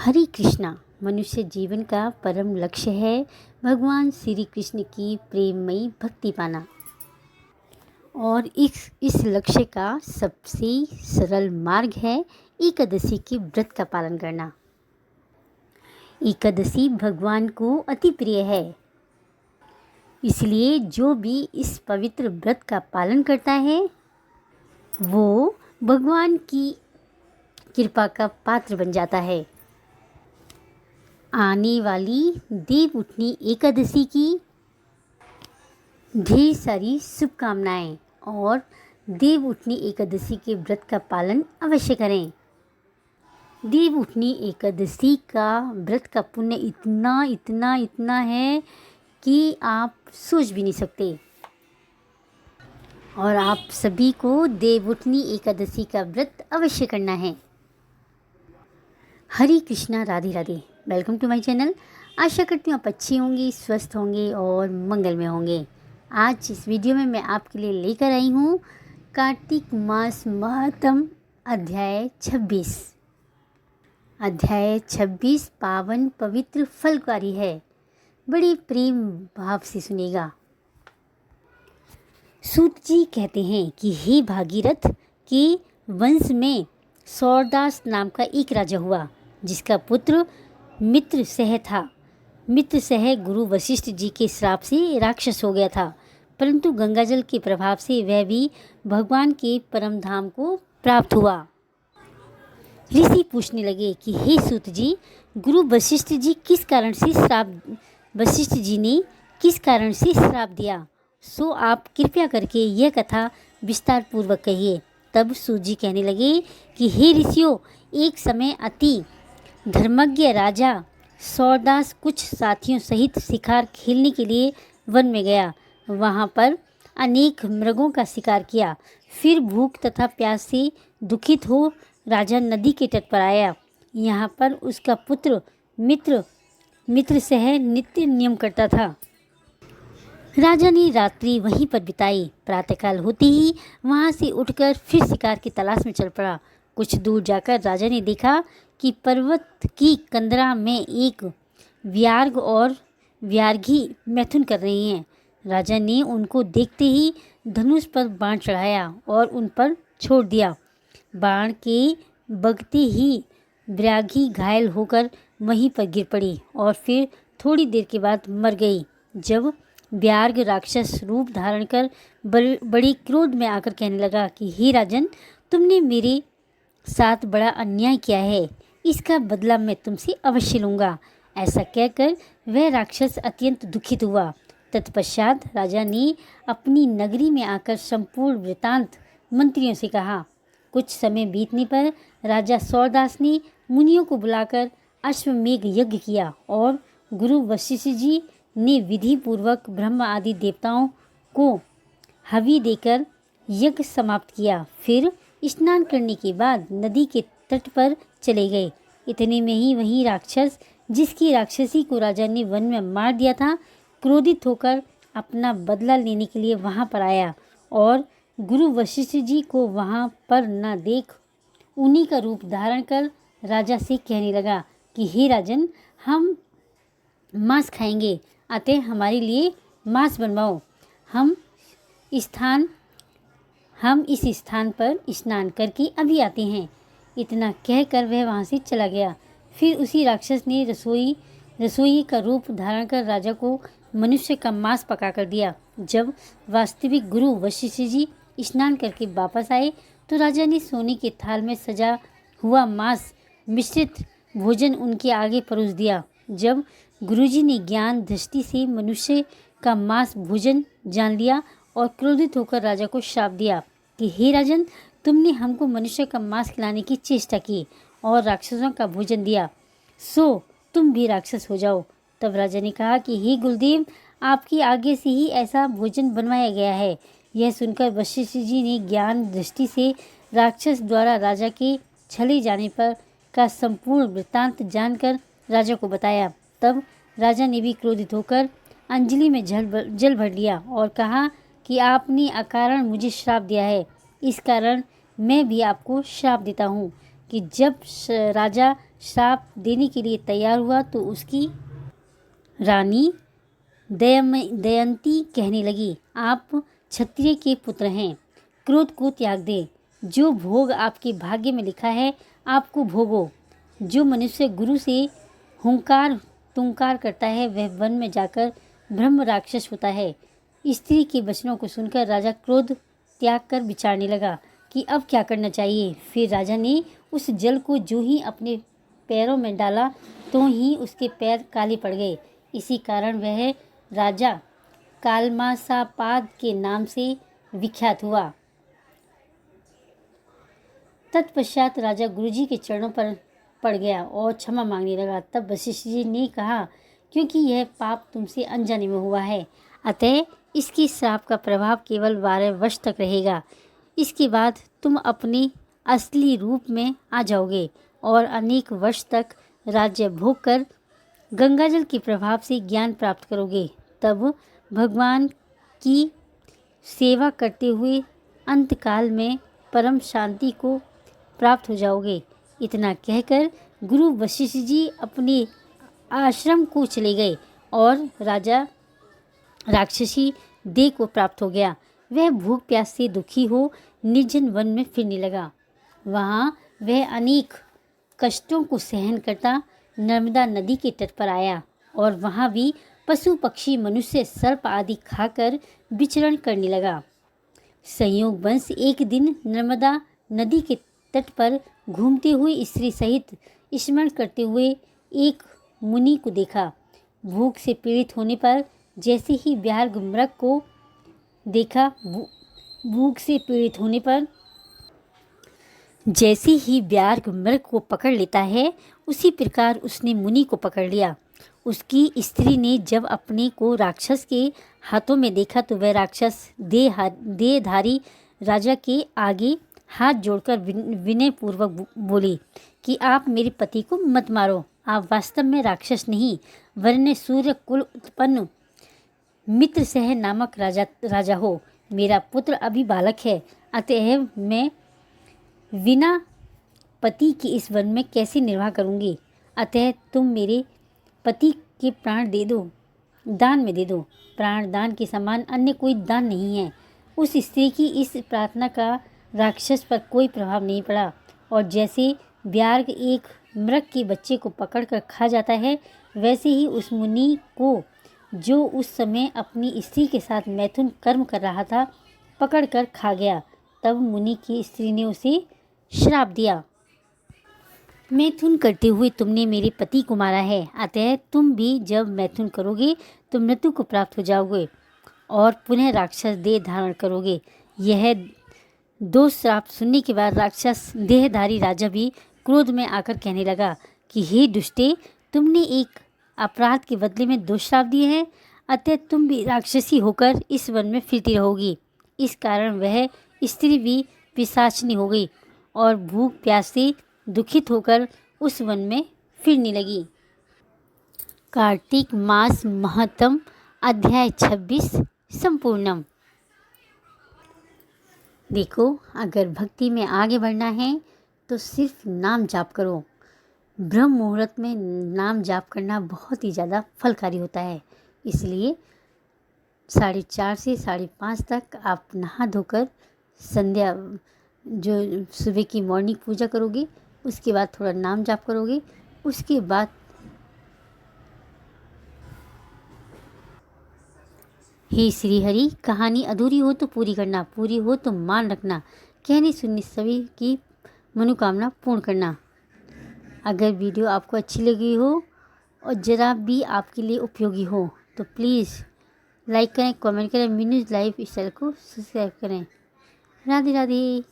हरे कृष्णा मनुष्य जीवन का परम लक्ष्य है भगवान श्री कृष्ण की प्रेममयी भक्ति पाना। और इस लक्ष्य का सबसे सरल मार्ग है एकादशी के व्रत का पालन करना। एकादशी भगवान को अति प्रिय है, इसलिए जो भी इस पवित्र व्रत का पालन करता है वो भगवान की कृपा का पात्र बन जाता है। आने वाली देव उठनी एकादशी की ढेर सारी शुभकामनाएं और देव उठनी एकादशी के व्रत का पालन अवश्य करें। देव उठनी एकादशी का व्रत का पुण्य इतना है कि आप सोच भी नहीं सकते। और आप सभी को देव उठनी एकादशी का व्रत अवश्य करना है। Hare Krishna, Radhe Radhe. Welcome to my channel. आशा करती हूँ आप अच्छे होंगे, स्वस्थ होंगे और मंगल में होंगे। आज इस वीडियो में मैं आपके लिए लेकर आई हूँ कार्तिक मास महात्म अध्याय 26। अध्याय 26 पावन पवित्र फलकारी है। बड़े प्रेम भाव से सुनेगा। सूत जी कहते हैं कि हे भागीरथ के वंश में सौरदास नाम का एक राजा हुआ, जिसका पुत्र मित्रसह था। मित्रसह गुरु वशिष्ठ जी के श्राप से राक्षस हो गया था, परंतु गंगाजल के प्रभाव से वह भी भगवान के परम धाम को प्राप्त हुआ। ऋषि पूछने लगे कि हे सूत जी, गुरु वशिष्ठ जी ने किस कारण से श्राप दिया, सो आप कृपया करके यह कथा विस्तार पूर्वक कहिए। तब सूत जी कहने लगे कि हे ऋषियों, एक समय अति धर्मज्ञ राजा सौरदास कुछ साथियों सहित शिकार खेलने के लिए वन में गया। वहाँ पर अनेक मृगों का शिकार किया। फिर भूख तथा प्यास से दुखित हो राजा नदी के तट पर आया। यहाँ पर उसका पुत्र मित्रसह नित्य नियम करता था। राजा ने रात्रि वहीं पर बिताई। प्रातःकाल होते ही वहाँ से उठकर फिर शिकार की तलाश में चल पड़ा। कुछ दूर जाकर राजा ने देखा कि पर्वत की कंदरा में एक व्याघ्र और व्याघ्री मैथुन कर रही हैं। राजा ने उनको देखते ही धनुष पर बाण चढ़ाया और उन पर छोड़ दिया। बाण के बगते ही व्याघ्री घायल होकर वहीं पर गिर पड़ी और फिर थोड़ी देर के बाद मर गई। जब व्याघ्र राक्षस रूप धारण कर बड़ी क्रोध में आकर कहने लगा कि हे राजन, तुमने मेरे साथ बड़ा अन्याय किया है, इसका बदला मैं तुमसे अवश्य लूँगा। ऐसा कहकर वह राक्षस अत्यंत दुखित हुआ। तत्पश्चात राजा ने अपनी नगरी में आकर संपूर्ण वृतांत मंत्रियों से कहा। कुछ समय बीतने पर राजा सौरदास ने मुनियों को बुलाकर अश्वमेघ यज्ञ किया और गुरु वशिष्ठ जी ने विधि पूर्वक ब्रह्मा आदि देवताओं को हवि देकर यज्ञ समाप्त किया। फिर स्नान करने के बाद नदी के तट पर चले गए। इतने में ही वही राक्षस, जिसकी राक्षसी को राजा ने वन में मार दिया था, क्रोधित होकर अपना बदला लेने के लिए वहां पर आया और गुरु वशिष्ठ जी को वहां पर न देख उन्हीं का रूप धारण कर राजा से कहने लगा कि हे राजन, हम मांस खाएंगे, अतः हमारे लिए मांस बनवाओ। हम इस स्थान पर स्नान करके अभी आते हैं। इतना कहकर वह वहाँ से चला गया। फिर उसी राक्षस ने रसोई का रूप धारण कर राजा को मनुष्य का मांस पका कर दिया। जब वास्तविक गुरु वशिष्ठ जी स्नान करके वापस आए तो राजा ने सोने के थाल में सजा हुआ मांस मिश्रित भोजन उनके आगे परोस दिया। जब गुरुजी ने ज्ञान दृष्टि से मनुष्य का मांस भोजन जान लिया और क्रोधित होकर राजा को श्राप दिया कि हे राजन, तुमने हमको मनुष्य का मांस खिलाने की चेष्टा की और राक्षसों का भोजन दिया, सो तुम भी राक्षस हो जाओ। तब राजा ने कहा कि हे गुरुदेव, आपकी आगे से ही ऐसा भोजन बनवाया गया है। यह सुनकर वशिष्ठ जी ने ज्ञान दृष्टि से राक्षस द्वारा राजा के छले जाने पर का संपूर्ण वृत्तांत जानकर राजा को बताया। तब राजा ने भी क्रोधित होकर अंजलि में जल भर लिया और कहा कि आपने अकारण मुझे श्राप दिया है, इस कारण मैं भी आपको श्राप देता हूँ कि जब राजा श्राप देने के लिए तैयार हुआ तो उसकी रानी दमयंती कहने लगी, आप क्षत्रिय के पुत्र हैं, क्रोध को त्याग दें। जो भोग आपके भाग्य में लिखा है आपको भोगो। जो मनुष्य गुरु से हुंकार तुंकार करता है वह वन में जाकर ब्रह्म राक्षस होता है। स्त्री के वचनों को सुनकर राजा क्रोध त्याग कर विचारने लगा कि अब क्या करना चाहिए। फिर राजा ने उस जल को जो ही अपने पैरों में डाला तो ही उसके पैर काले पड़ गए। इसी कारण वह राजा कालमासापाद के नाम से विख्यात हुआ। तत्पश्चात राजा गुरुजी के चरणों पर पड़ गया और क्षमा मांगने लगा। तब वशिष्ठ जी ने कहा, क्योंकि यह पाप तुमसे अनजाने में हुआ है, अतः इसकी श्राप का प्रभाव केवल 12 वर्ष तक रहेगा। इसके बाद तुम अपने असली रूप में आ जाओगे और अनेक वर्ष तक राज्य भोग कर गंगाजल के प्रभाव से ज्ञान प्राप्त करोगे। तब भगवान की सेवा करते हुए अंतकाल में परम शांति को प्राप्त हो जाओगे। इतना कहकर गुरु वशिष्ठ जी अपने आश्रम को चले गए और राजा राक्षसी देह को प्राप्त हो गया। वह भूख प्यास से दुखी हो निर्जन वन में फिरने लगा। वहाँ वह अनेक कष्टों को सहन करता नर्मदा नदी के तट पर आया और वहाँ भी पशु पक्षी मनुष्य सर्प आदि खाकर विचरण करने लगा। संयोगवश एक दिन नर्मदा नदी के तट पर घूमते हुए स्त्री सहित स्मरण करते हुए एक मुनि को देखा। भूख से पीड़ित होने पर जैसे ही व्याघ्र मृग को देखा भूख से पीड़ित होने पर जैसे ही व्याघ्र मृग को पकड़ लेता है उसी प्रकार उसने मुनि को पकड़ लिया। उसकी स्त्री ने जब अपने को राक्षस के हाथों में देखा तो वह राक्षस देहधारी राजा के आगे हाथ जोड़कर विनय पूर्वक बोली कि आप मेरे पति को मत मारो। आप वास्तव में राक्षस नहीं वरन सूर्य कुल उत्पन्न मित्रसह नामक राजा हो। मेरा पुत्र अभी बालक है, अतएव मैं बिना पति के इस वन में कैसे निर्वाह करूंगी। अतः तुम मेरे पति के प्राण दे दो, दान में दे दो। प्राण दान के समान अन्य कोई दान नहीं है। उस स्त्री की इस प्रार्थना का राक्षस पर कोई प्रभाव नहीं पड़ा और जैसे व्याघ्र एक मृग के बच्चे को पकड़कर खा जाता है वैसे ही उस मुनि को, जो उस समय अपनी स्त्री के साथ मैथुन कर्म कर रहा था, पकड़कर खा गया। तब मुनि की स्त्री ने उसे श्राप दिया, मैथुन करते हुए तुमने मेरे पति को मारा है, अतः तुम भी जब मैथुन करोगे तो मृत्यु को प्राप्त हो जाओगे और पुनः राक्षस देह धारण करोगे। यह 2 श्राप सुनने के बाद राक्षस देहधारी राजा भी क्रोध में आकर कहने लगा कि हे दुष्टे, तुमने एक अपराध के बदले में 2 श्राप दिए हैं, अतः तुम भी राक्षसी होकर इस वन में फिरती रहोगी। इस कारण वह स्त्री भी पिशाचिनी हो गई और भूख प्यास से दुखित होकर उस वन में फिरने लगी। कार्तिक मास महत्तम अध्याय 26 संपूर्णम। देखो, अगर भक्ति में आगे बढ़ना है तो सिर्फ नाम जाप करो। ब्रह्म मुहूर्त में नाम जाप करना बहुत ही ज़्यादा फलकारी होता है। इसलिए 4:30 से 5:30 तक आप नहा धोकर संध्या जो सुबह की मॉर्निंग पूजा करोगे, उसके बाद थोड़ा नाम जाप करोगे, उसके बाद हे श्री हरि, कहानी अधूरी हो तो पूरी करना, पूरी हो तो मान रखना, कहनी सुननी सभी की मनोकामना पूर्ण करना। अगर वीडियो आपको अच्छी लगी हो और ज़रा भी आपके लिए उपयोगी हो तो प्लीज़ लाइक करें, कमेंट करें, मीनूज़ लाइफ स्टाइल को सब्सक्राइब करें। राधे राधे।